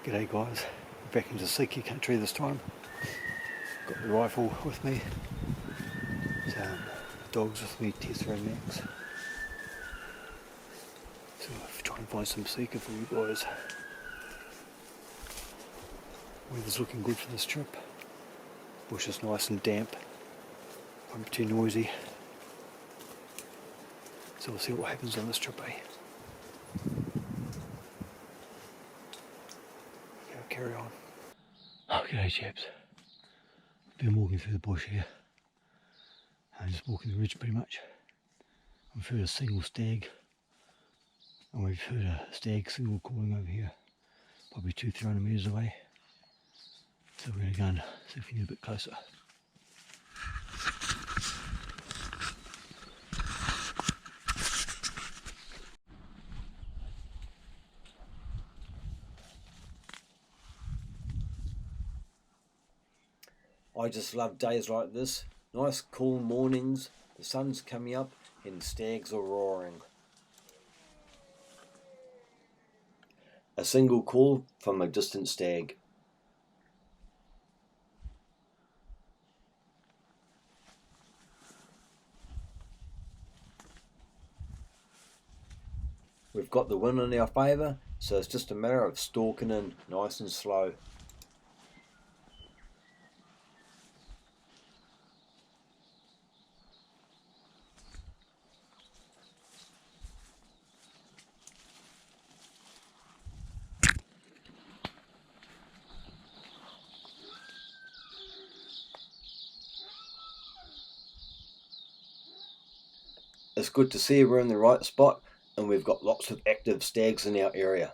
G'day guys, back into Sika country this time. Got the rifle with me, dogs with me, Tessa and Max. So I'm trying to find some Sika for you guys. Weather's looking good for this trip. Bush is nice and damp, not too noisy. So we'll see what happens on this trip, eh? Okay, I'll carry on. Okay chaps, been walking through the bush here. I'm just walking the ridge pretty much. We've heard a single stag, and we've heard a stag single calling over here, probably 200-300 metres away. So we're going to go and see if we can get a bit closer. I just love days like this. Nice cool mornings, the sun's coming up and stags are roaring. A single call from a distant stag. We've got the wind in our favour, so it's just a matter of stalking in nice and slow. It's good to see we're in the right spot and we've got lots of active stags in our area.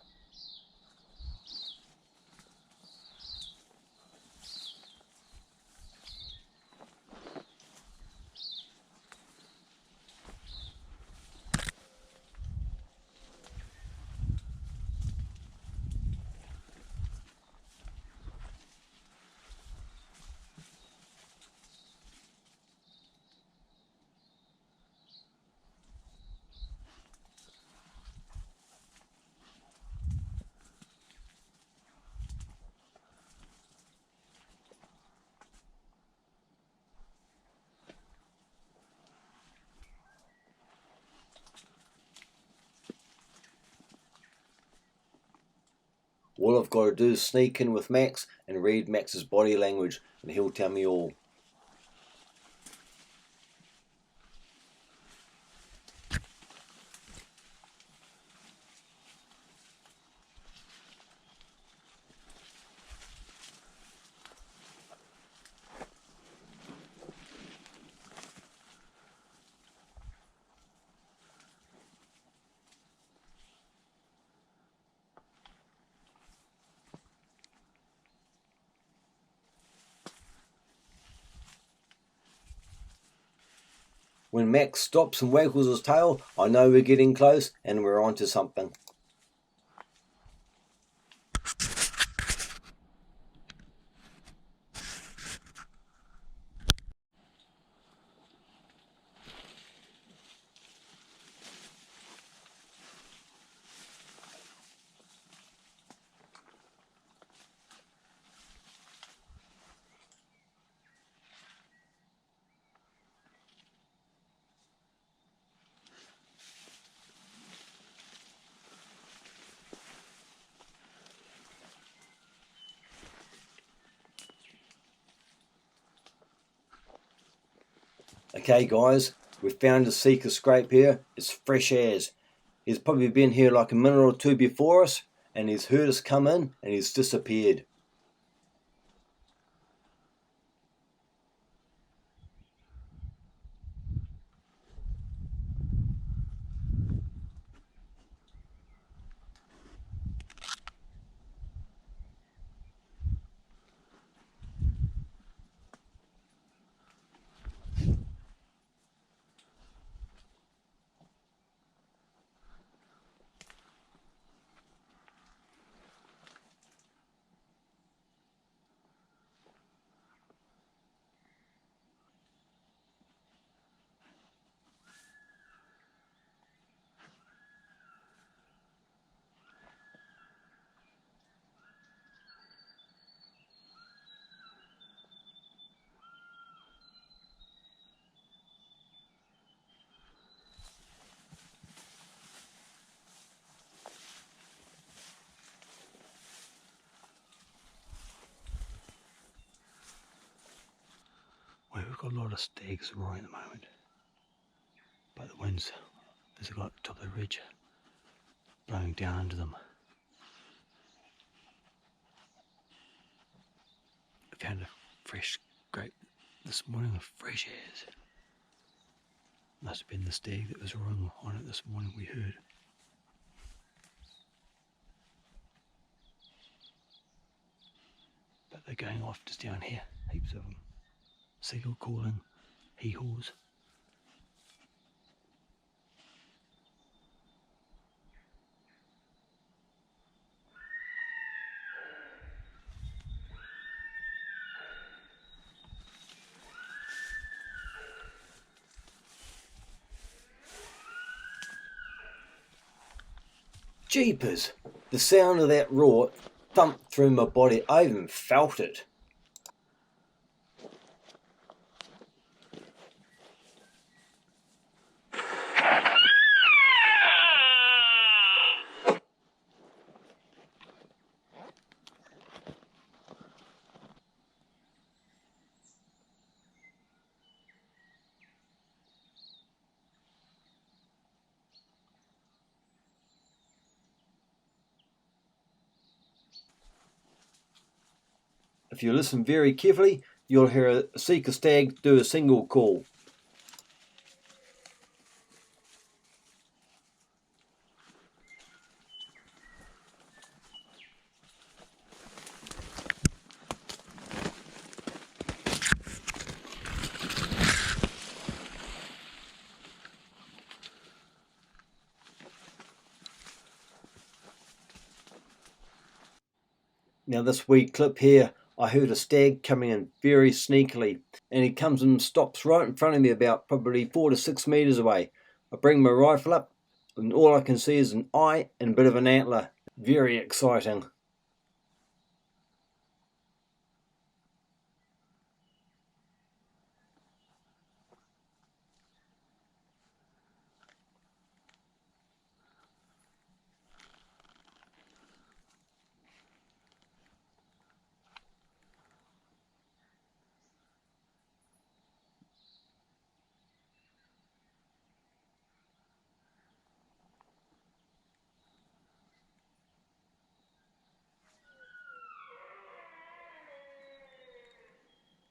All I've got to do is sneak in with Max and read Max's body language and he'll tell me all. When Max stops and waggles his tail, I know we're getting close and we're onto something. Okay guys, we've found a Sika scrape here. It's fresh as. He's probably been here like a minute or two before us and he's heard us come in and he's disappeared. got a lot of stags roaring at the moment, but the winds, as I got to the top of the ridge, blowing down under them. I found a fresh scrape this morning with fresh hairs. Must have been the stag that was roaring on it this morning we heard. But they're going off just down here, heaps of them. Seagull calling, hee-haws. Jeepers! The sound of that roar thumped through my body. I even felt it. If you listen very carefully, you'll hear a Sika stag do a single call. Now this wee clip here, I heard a stag coming in very sneakily, and he comes and stops right in front of me about probably 4 to 6 meters away. I bring my rifle up and all I can see is an eye and a bit of an antler. Very exciting.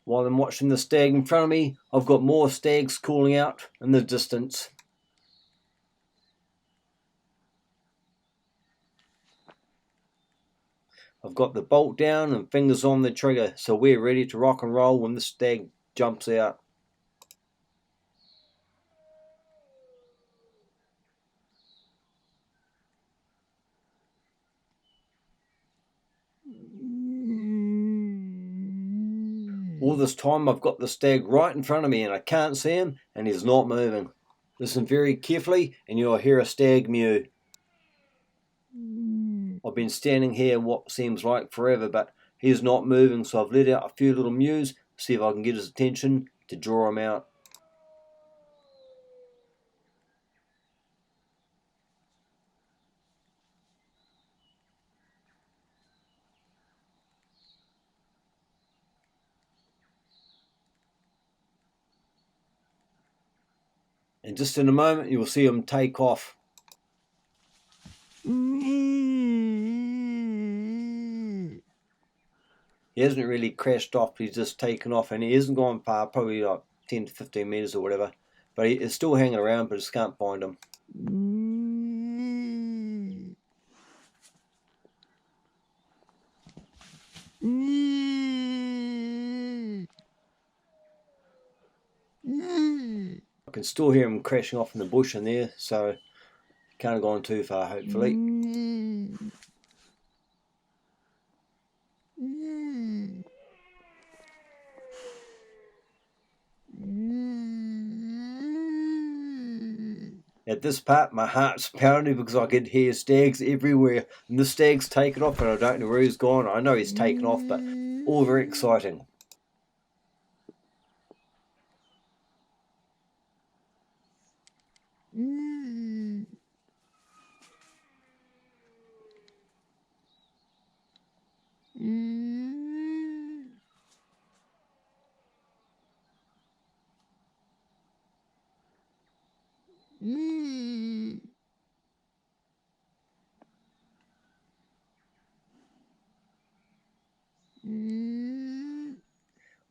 While I'm watching the stag in front of me, I've got more stags calling out in the distance. I've got the bolt down and fingers on the trigger, so we're ready to rock and roll when the stag jumps out. All this time I've got the stag right in front of me and I can't see him and he's not moving. Listen very carefully and you'll hear a stag mew. I've been standing here what seems like forever, but he's not moving, so I've let out a few little mews, see if I can get his attention to draw him out. And just in a moment you'll see him take off. He hasn't really crashed off, he's just taken off, and he isn't gone far, probably like 10 to 15 meters or whatever. But he is still hanging around, but just can't find him. I can still hear him crashing off in the bush in there, so can't have gone too far, hopefully. At this part, my heart's pounding because I can hear stags everywhere. And the stag's taken off and I don't know where he's gone. I know he's taken off, but all very exciting.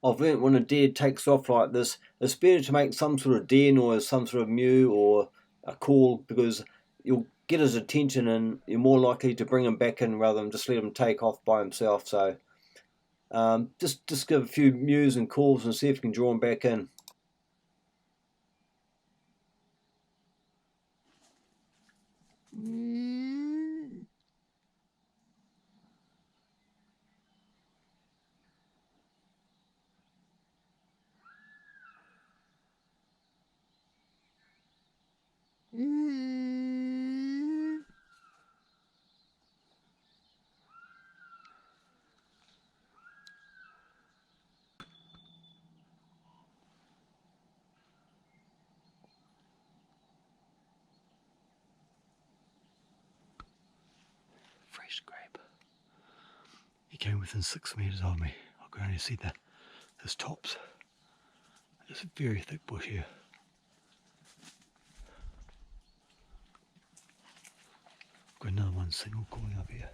I've learnt when a deer takes off like this, it's better to make some sort of deer noise, some sort of mew or a call, because you'll get his attention and you're more likely to bring him back in rather than just let him take off by himself. So just give a few mews and calls and see if you can draw him back in. Fresh grape. He came within 6 meters of me. I could only see his tops. It's a very thick bush here. Got another one single calling up here.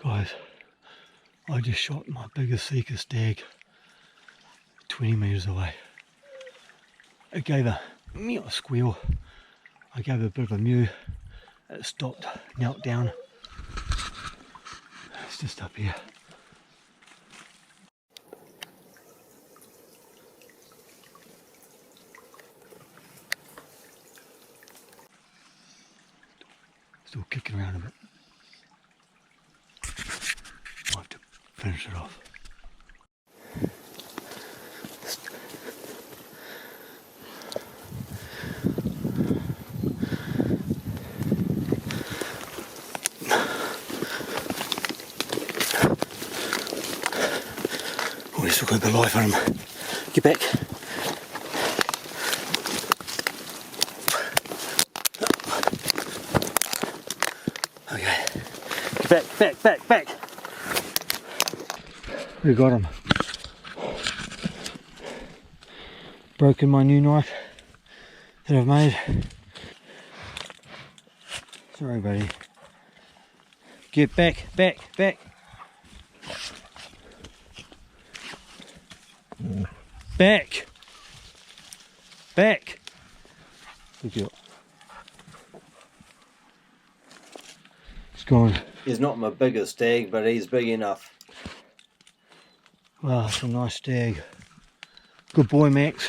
Guys, I just shot my biggest Sika stag 20 meters away. It gave a squeal. I gave it a bit of a mew. It stopped, knelt down. It's just up here. Still kicking around a bit. I'll have to finish it off. Oh, he's still got a bit of life on him. Get back. Okay. Get back. We got him. Broken my new knife that I've made. Sorry, buddy. Get back. Back. Good girl. It's gone. He's not my biggest stag, but he's big enough. Wow, it's a nice stag. Good boy, Max.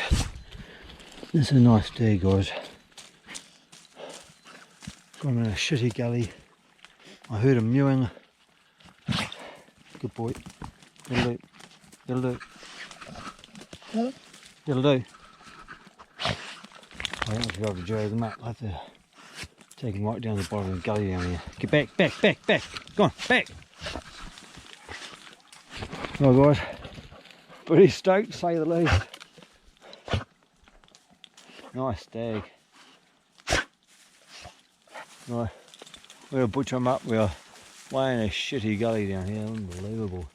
This is a nice stag, guys. Got him in a shitty gully. I heard him mewing. Good boy. That'll do. I don't know if you'll be able to drag them up. I have to take him right down the bottom of the gully down here. Get back. Go on, back. Oh, guys. Pretty stoked, to say the least. Nice stag. Right, we'll butcher him up. We're way in a shitty gully down here. Unbelievable.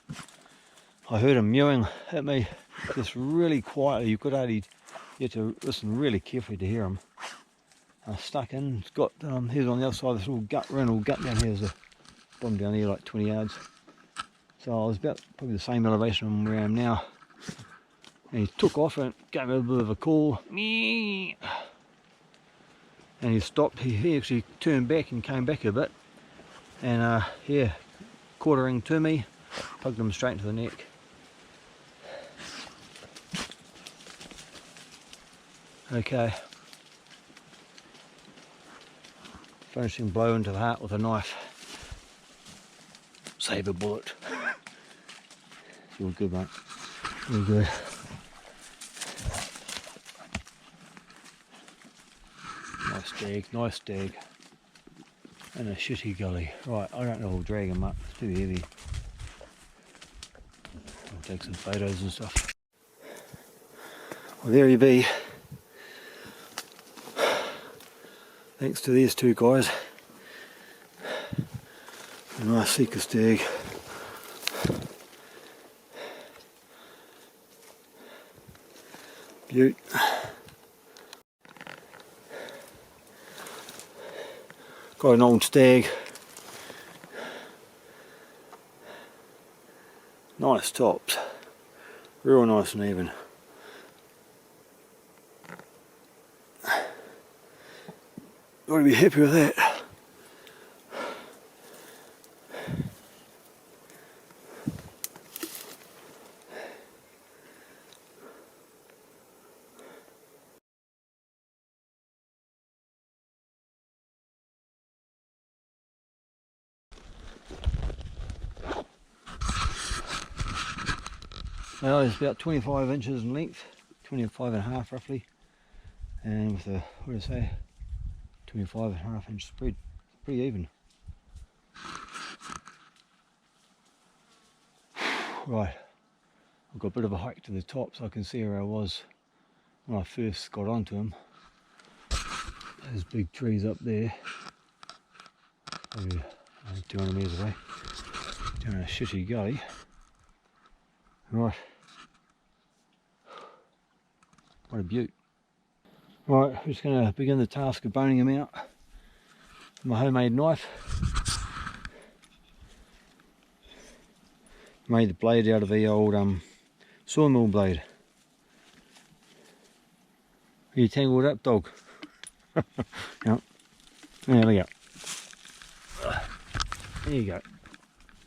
I heard him mewing at me just really quietly. You had to listen really carefully to hear him. I stuck in. It's got here's on the other side of this little gut down here. There's a bottom down here like 20 yards. So I was about probably the same elevation from where I am now. And he took off and gave me a bit of a call. And he stopped. He actually turned back and came back a bit. and yeah, quartering to me, plugged them straight into the neck. Okay, finishing blow into the heart with a knife. Save a bullet. It's all good, mate. All good. Nice stag. And a shitty gully. Right, I don't know if I'll drag him up, it's too heavy. I'll take some photos and stuff. Well, there he be. Thanks to these two guys. A nice Sika stag. Beaut. Got an old stag. Nice tops. Real nice and even. Got to be happy with that. Well, it's about 25 inches in length, 25 and a half roughly, and with a, what do I say, 25 and a half inch spread, pretty even. Right, I've got a bit of a hike to the top so I can see where I was when I first got onto him. Those big trees up there, maybe 200 metres away, down a shitty gully. Right, what a beaut. Right, I'm just going to begin the task of boning him out with my homemade knife. Made the blade out of the old sawmill blade. Are you tangled up, dog? Yep. There we go. There you go.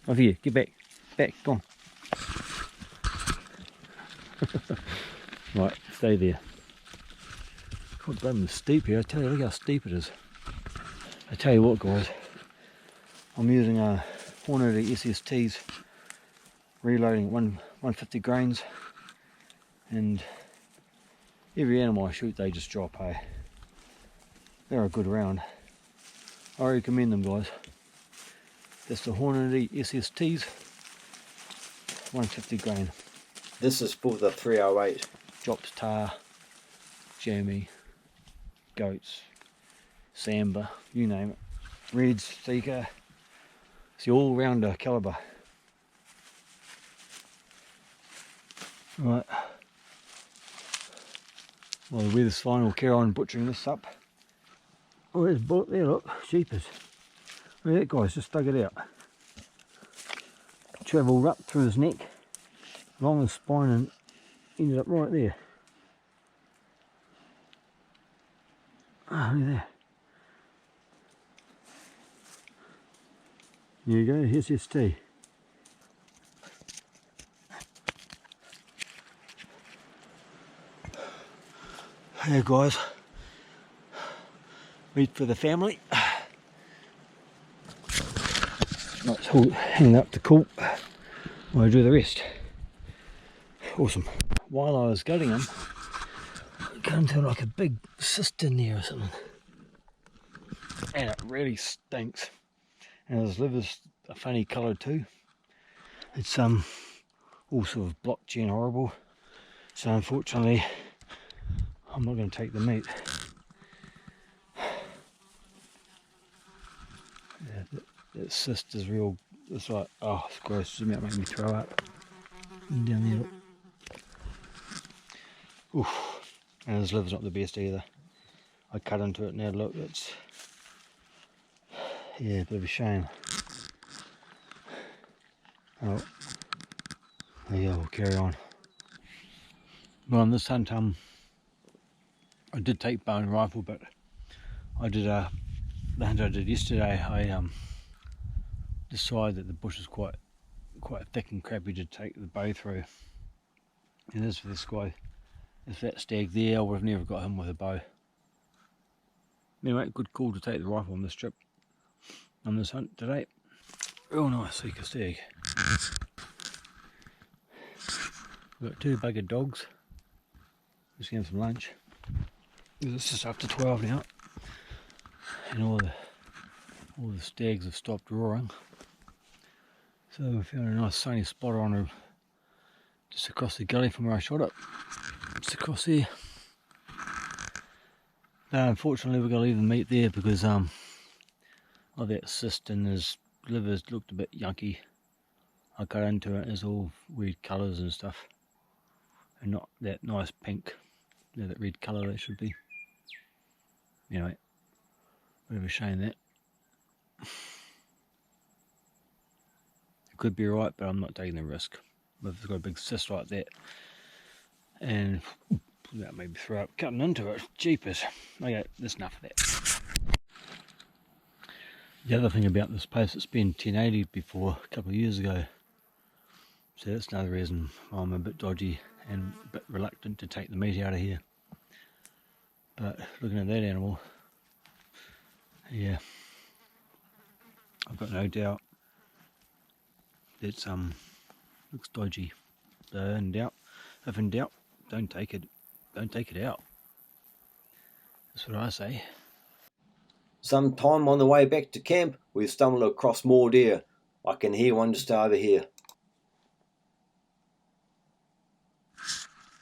Off here, get back. Back, go on. Right, stay there. God, damn, it's steep here. I tell you, look how steep it is. I tell you what, guys. I'm using a 480 SSTs, reloading 150 grains, and every animal I shoot, they just drop, hey. They're a good round. I recommend them, guys. That's the Hornady SSTs, 150 grain. This is for the 308. Drops tar, jammy, goats, samba, you name it. Reds, Sika. It's the all-rounder calibre. Right. Well, the weather's fine, we'll carry on butchering this up. Oh, there's a bullet there, look, sheepers. Look at that, guys, just dug it out. Travelled up through his neck, along the spine, and ended up right there. Ah, look at that. There you go, here's his tea. Hey guys, meat for the family. Let's hang up to cool while I do the rest. Awesome. While I was gutting them, I got into like a big cyst in there or something. And it really stinks. And his liver's a funny colour too. It's all sort of blotchy and horrible. So unfortunately, I'm not going to take the meat. Yeah, that cyst is real. It's like, oh, it's gross. It's about to make me throw up. And down there, look. Oof. And his liver's not the best either. I cut into it now. Look, it's, yeah, a bit of a shame. Oh, yeah, we'll carry on. Well, on this hunt, I did take bow and rifle, but I did the hunt I did yesterday. I decide that the bush is quite thick and crappy to take the bow through. And as for this guy, if that stag there, I would have never got him with a bow. Anyway, good call to take the rifle on this trip, on this hunt today. Real nice Sika stag. We've got 2 buggered dogs. Just getting some lunch. It's just after 12 now, and all the stags have stopped roaring. So we found a nice sunny spot on her, just across the gully from where I shot it. Just across there. Unfortunately, we're going to leave the meat there because of that cyst in his livers looked a bit yucky. I cut into it, it's all weird colours and stuff, and not that nice pink, that red colour that should be. Anyway, bit of a shame that. It could be right, but I'm not taking the risk. If it's got a big cyst like that, and that made me throw up cutting into it, jeepers. Okay, that's enough of that. The other thing about this place, it's been 1080 before, a couple of years ago. So that's another reason why I'm a bit dodgy and a bit reluctant to take the meat out of here. But looking at that animal, yeah, I've got no doubt that looks dodgy. So if in doubt, don't take it out. That's what I say. Sometime on the way back to camp, we stumbled across more deer. I can hear one just over here.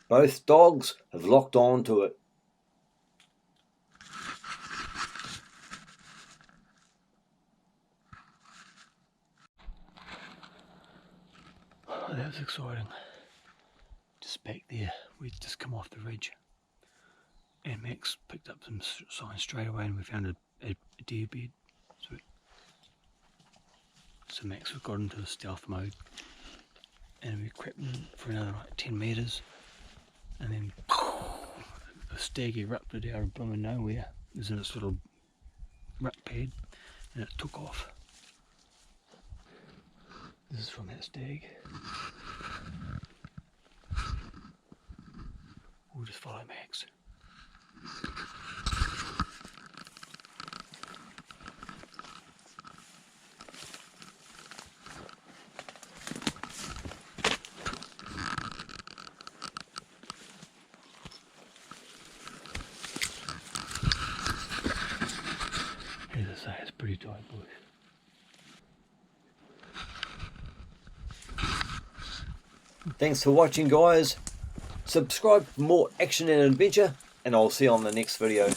Both dogs have locked on to it. Oh, that was exciting. Just back there, we'd just come off the ridge, and Max picked up some signs straight away, and we found a deer bed. So Max got into stealth mode, and we crept in for another like 10 metres, and then a stag erupted out of blooming nowhere. It was in its little rut pad, and it took off. This is from that stag. We'll just follow Max. As I say, it's pretty tight bush. Thanks for watching, guys. Subscribe for more action and adventure, and I'll see you on the next video.